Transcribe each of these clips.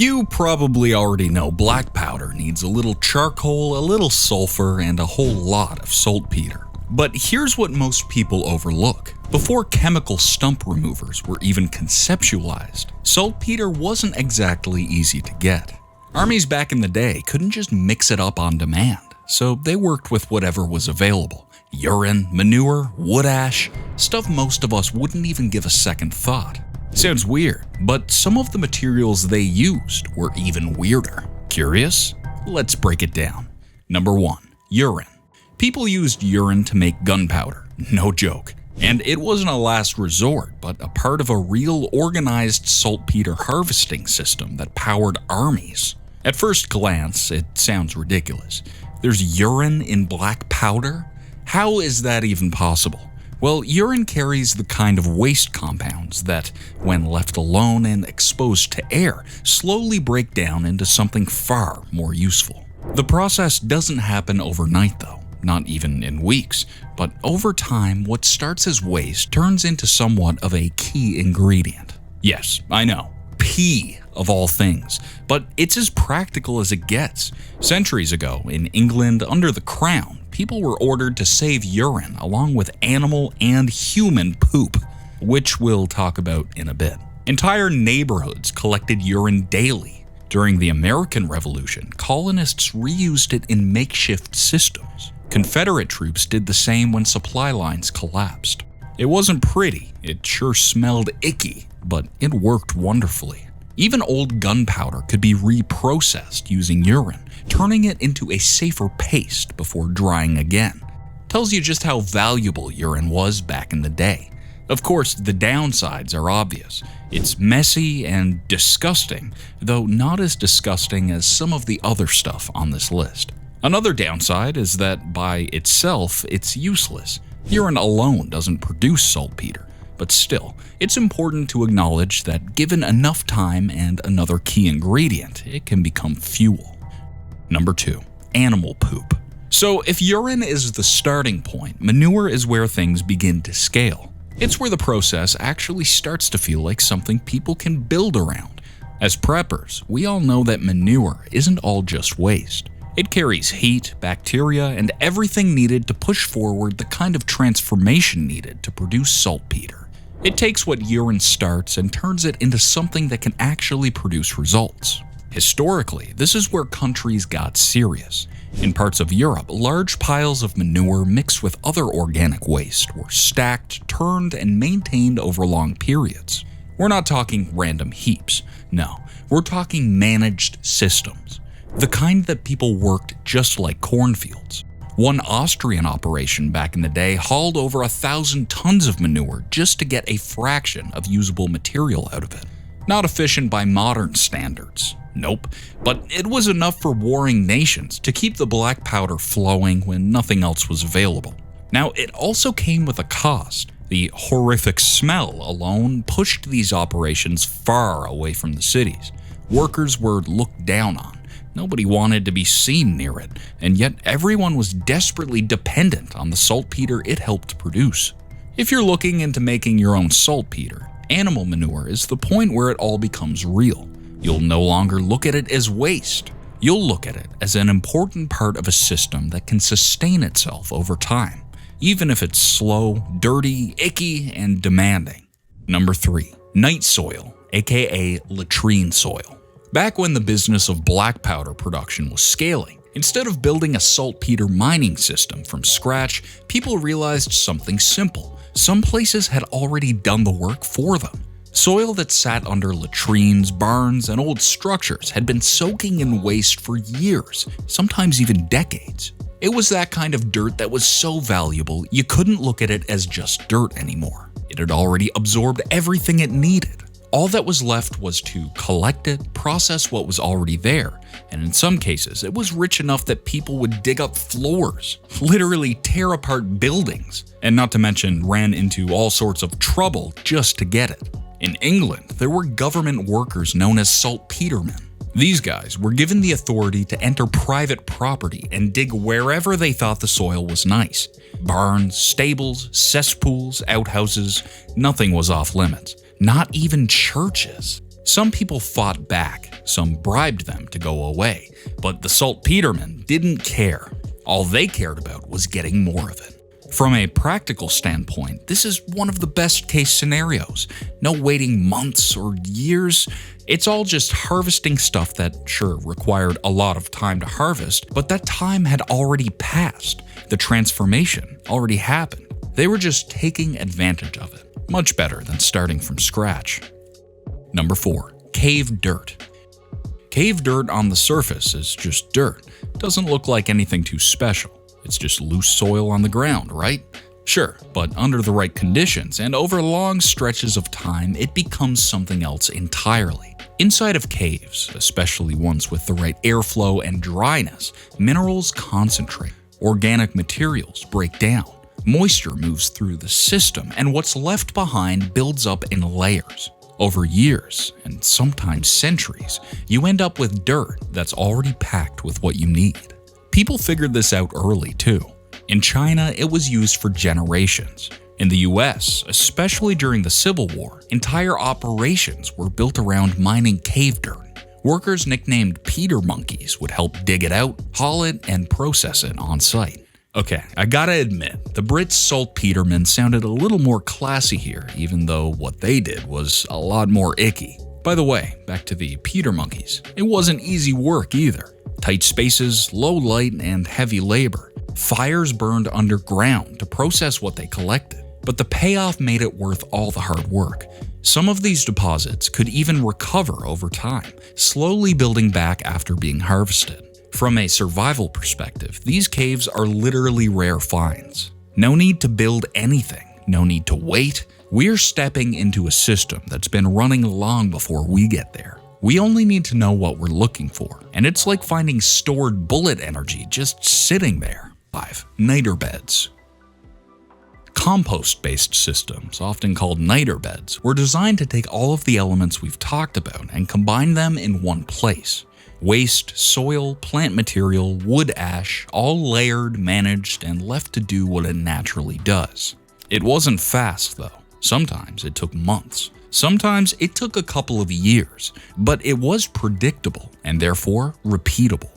You probably already know black powder needs a little charcoal, a little sulfur, and a whole lot of saltpeter. But here's what most people overlook. Before chemical stump removers were even conceptualized, saltpeter wasn't exactly easy to get. Armies back in the day couldn't just mix it up on demand, so they worked with whatever was available. Urine, manure, wood ash, stuff most of us wouldn't even give a second thought. Sounds weird, but some of the materials they used were even weirder. Curious? Let's break it down. Number 1. Urine. People used urine to make gunpowder, no joke. And it wasn't a last resort, but a part of a real organized saltpeter harvesting system that powered armies. At first glance, it sounds ridiculous. There's urine in black powder? How is that even possible? Well, urine carries the kind of waste compounds that, when left alone and exposed to air, slowly break down into something far more useful. The process doesn't happen overnight though, not even in weeks, but over time what starts as waste turns into somewhat of a key ingredient. Yes, I know, pee of all things, but it's as practical as it gets. Centuries ago, in England under the Crown, people were ordered to save urine along with animal and human poop, which we'll talk about in a bit. Entire neighborhoods collected urine daily. During the American Revolution, colonists reused it in makeshift systems. Confederate troops did the same when supply lines collapsed. It wasn't pretty, it sure smelled icky, but it worked wonderfully. Even old gunpowder could be reprocessed using urine, turning it into a safer paste before drying again. Tells you just how valuable urine was back in the day. Of course, the downsides are obvious. It's messy and disgusting, though not as disgusting as some of the other stuff on this list. Another downside is that by itself, it's useless. Urine alone doesn't produce saltpeter. But still, it's important to acknowledge that given enough time and another key ingredient, it can become fuel. Number 2. Animal poop. So if urine is the starting point, manure is where things begin to scale. It's where the process actually starts to feel like something people can build around. As preppers, we all know that manure isn't all just waste. It carries heat, bacteria, and everything needed to push forward the kind of transformation needed to produce saltpeter. It takes what urine starts and turns it into something that can actually produce results. Historically, this is where countries got serious. In parts of Europe, large piles of manure mixed with other organic waste were stacked, turned, and maintained over long periods. We're not talking random heaps. No, we're talking managed systems. The kind that people worked just like cornfields. One Austrian operation back in the day hauled over 1,000 tons of manure just to get a fraction of usable material out of it. Not efficient by modern standards. Nope, but it was enough for warring nations to keep the black powder flowing when nothing else was available. Now, it also came with a cost. The horrific smell alone pushed these operations far away from the cities. Workers were looked down on. Nobody wanted to be seen near it, and yet everyone was desperately dependent on the saltpeter it helped produce. If you're looking into making your own saltpeter, animal manure is the point where it all becomes real. You'll no longer look at it as waste. You'll look at it as an important part of a system that can sustain itself over time, even if it's slow, dirty, icky, and demanding. Number 3. Night soil, aka latrine soil. Back when the business of black powder production was scaling, instead of building a saltpeter mining system from scratch, people realized something simple. Some places had already done the work for them. Soil that sat under latrines, barns, and old structures had been soaking in waste for years, sometimes even decades. It was that kind of dirt that was so valuable you couldn't look at it as just dirt anymore. It had already absorbed everything it needed. All that was left was to collect it, process what was already there, and in some cases, it was rich enough that people would dig up floors, literally tear apart buildings, and not to mention ran into all sorts of trouble just to get it. In England, there were government workers known as saltpetermen. These guys were given the authority to enter private property and dig wherever they thought the soil was nice. Barns, stables, cesspools, outhouses, nothing was off limits. Not even churches. Some people fought back, some bribed them to go away, but the saltpetermen didn't care. All they cared about was getting more of it. From a practical standpoint, this is one of the best case scenarios. No waiting months or years. It's all just harvesting stuff that, sure, required a lot of time to harvest, but that time had already passed. The transformation already happened. They were just taking advantage of it. Much better than starting from scratch. Number 4. Cave dirt. Cave dirt on the surface is just dirt. Doesn't look like anything too special. It's just loose soil on the ground, right? Sure, but under the right conditions and over long stretches of time, it becomes something else entirely. Inside of caves, especially ones with the right airflow and dryness, minerals concentrate, organic materials break down, moisture moves through the system, and what's left behind builds up in layers. Over years, and sometimes centuries, you end up with dirt that's already packed with what you need. People figured this out early too. In China, it was used for generations. In the US, especially during the Civil War, entire operations were built around mining cave dirt. Workers nicknamed Peter monkeys would help dig it out, haul it, and process it on site. Okay, I gotta admit, the Brits' saltpetermen sounded a little more classy here, even though what they did was a lot more icky. By the way, back to the Peter monkeys. It wasn't easy work either. Tight spaces, low light, and heavy labor. Fires burned underground to process what they collected. But the payoff made it worth all the hard work. Some of these deposits could even recover over time, slowly building back after being harvested. From a survival perspective, these caves are literally rare finds. No need to build anything, no need to wait. We're stepping into a system that's been running long before we get there. We only need to know what we're looking for, and it's like finding stored bullet energy just sitting there. 5. Niter beds. Compost-based systems, often called niter beds, were designed to take all of the elements we've talked about and combine them in one place. Waste, soil, plant material, wood ash, all layered, managed, and left to do what it naturally does. It wasn't fast though. Sometimes it took months. Sometimes it took a couple of years, but it was predictable and therefore repeatable.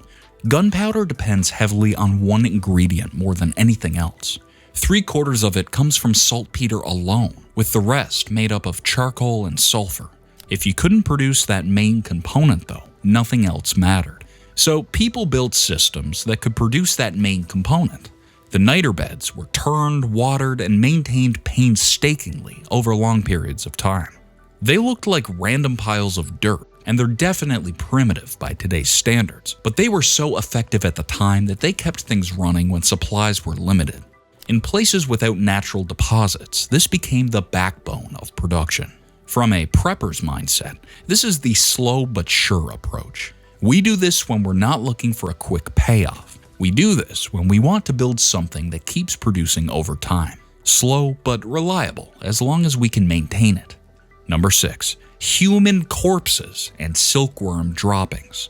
Gunpowder depends heavily on one ingredient more than anything else. 3/4 of it comes from saltpeter alone, with the rest made up of charcoal and sulfur. If you couldn't produce that main component though, nothing else mattered. So people built systems that could produce that main component. The niter beds were turned, watered, and maintained painstakingly over long periods of time. They looked like random piles of dirt, and they're definitely primitive by today's standards, but they were so effective at the time that they kept things running when supplies were limited. In places without natural deposits, this became the backbone of production. From a prepper's mindset, this is the slow but sure approach. We do this when we're not looking for a quick payoff. We do this when we want to build something that keeps producing over time. Slow but reliable, as long as we can maintain it. Number 6. Human corpses and silkworm droppings.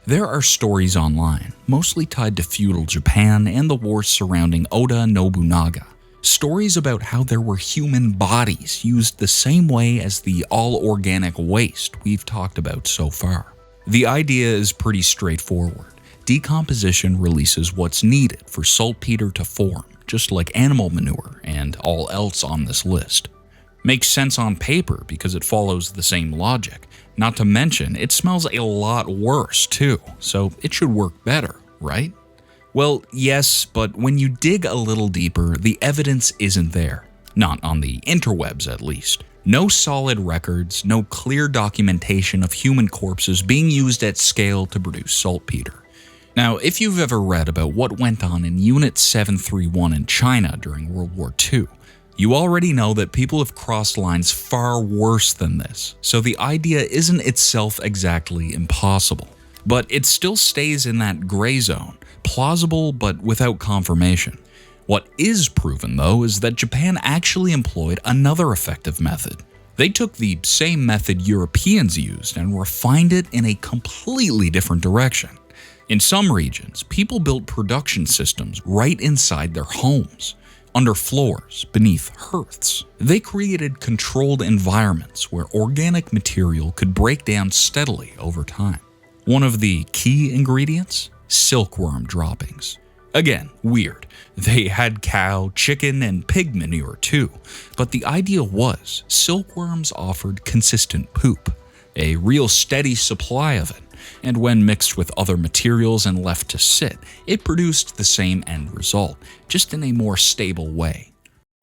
There are stories online, mostly tied to feudal Japan and the wars surrounding Oda Nobunaga. Stories about how there were human bodies used the same way as the all-organic waste we've talked about so far. The idea is pretty straightforward. Decomposition releases what's needed for saltpeter to form, just like animal manure and all else on this list. Makes sense on paper because it follows the same logic. Not to mention, it smells a lot worse too, so it should work better, right? Well, yes, but when you dig a little deeper, the evidence isn't there. Not on the interwebs, at least. No solid records, no clear documentation of human corpses being used at scale to produce saltpeter. Now, if you've ever read about what went on in Unit 731 in China during World War II, you already know that people have crossed lines far worse than this, so the idea isn't itself exactly impossible. But it still stays in that gray zone, plausible but without confirmation. What is proven, though, is that Japan actually employed another effective method. They took the same method Europeans used and refined it in a completely different direction. In some regions, people built production systems right inside their homes. under floors, beneath hearths. They created controlled environments where organic material could break down steadily over time. One of the key ingredients? Silkworm droppings. Again, weird. They had cow, chicken, and pig manure too, but the idea was silkworms offered consistent poop, a real steady supply of it, and when mixed with other materials and left to sit, it produced the same end result, just in a more stable way.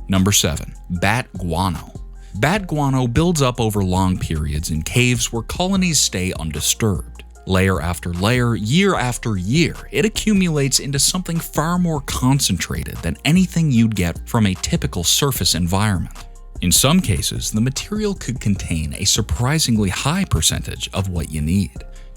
Number 7. Bat guano. Bat guano builds up over long periods in caves where colonies stay undisturbed. Layer after layer, year after year, it accumulates into something far more concentrated than anything you'd get from a typical surface environment. In some cases, the material could contain a surprisingly high percentage of what you need.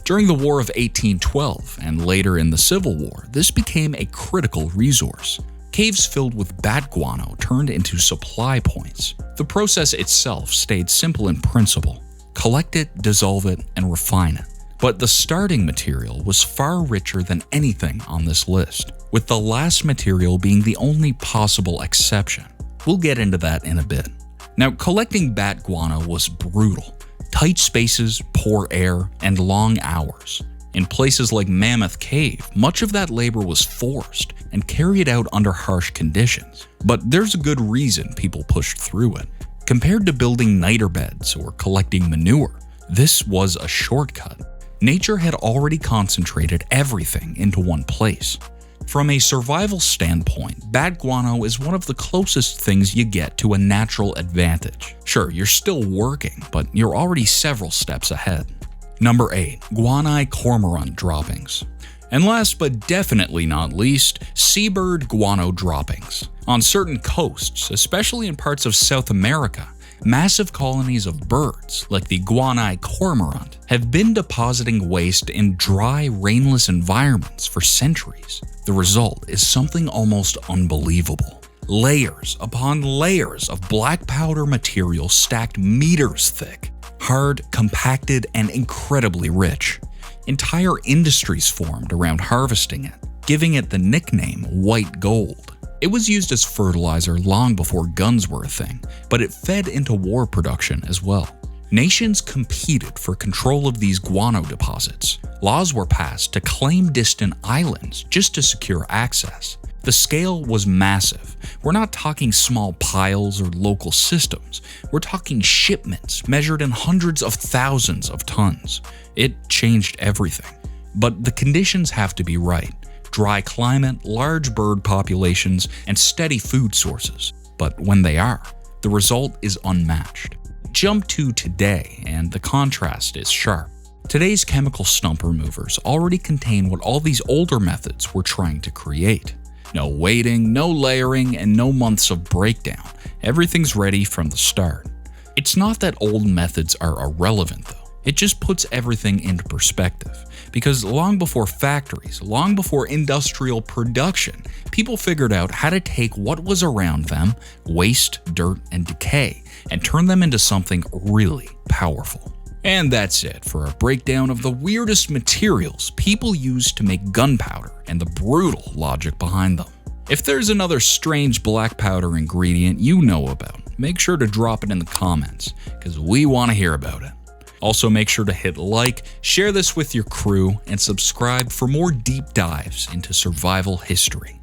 During the War of 1812 and later in the Civil War, this became a critical resource. Caves filled with bat guano turned into supply points. The process itself stayed simple in principle: collect it, dissolve it, and refine it. But the starting material was far richer than anything on this list, with the last material being the only possible exception. We'll get into that in a bit. Now, collecting bat guano was brutal. Tight spaces, poor air, and long hours. In places like Mammoth Cave, much of that labor was forced and carried out under harsh conditions. But there's a good reason people pushed through it. Compared to building niter beds or collecting manure, this was a shortcut. Nature had already concentrated everything into one place. From a survival standpoint, bat guano is one of the closest things you get to a natural advantage. Sure, you're still working, but you're already several steps ahead. Number 8. Guani cormorant droppings. And last but definitely not least, seabird guano droppings. On certain coasts, especially in parts of South America, massive colonies of birds, like the guani cormorant, have been depositing waste in dry, rainless environments for centuries. The result is something almost unbelievable. Layers upon layers of black powder material stacked meters thick, hard, compacted, and incredibly rich. Entire industries formed around harvesting it, giving it the nickname white gold. It was used as fertilizer long before guns were a thing, but it fed into war production as well. Nations competed for control of these guano deposits. Laws were passed to claim distant islands just to secure access. The scale was massive. We're not talking small piles or local systems. We're talking shipments measured in hundreds of thousands of tons. It changed everything. But the conditions have to be right. Dry climate, large bird populations, and steady food sources. But when they are, the result is unmatched. Jump to today, and the contrast is sharp. Today's chemical stump removers already contain what all these older methods were trying to create. No waiting, no layering, and no months of breakdown. Everything's ready from the start. It's not that old methods are irrelevant though. It just puts everything into perspective. Because long before factories, long before industrial production, people figured out how to take what was around them, waste, dirt, and decay, and turn them into something really powerful. And that's it for a breakdown of the weirdest materials people use to make gunpowder and the brutal logic behind them. If there's another strange black powder ingredient you know about, make sure to drop it in the comments, because we want to hear about it. Also, make sure to hit like, share this with your crew, and subscribe for more deep dives into survival history.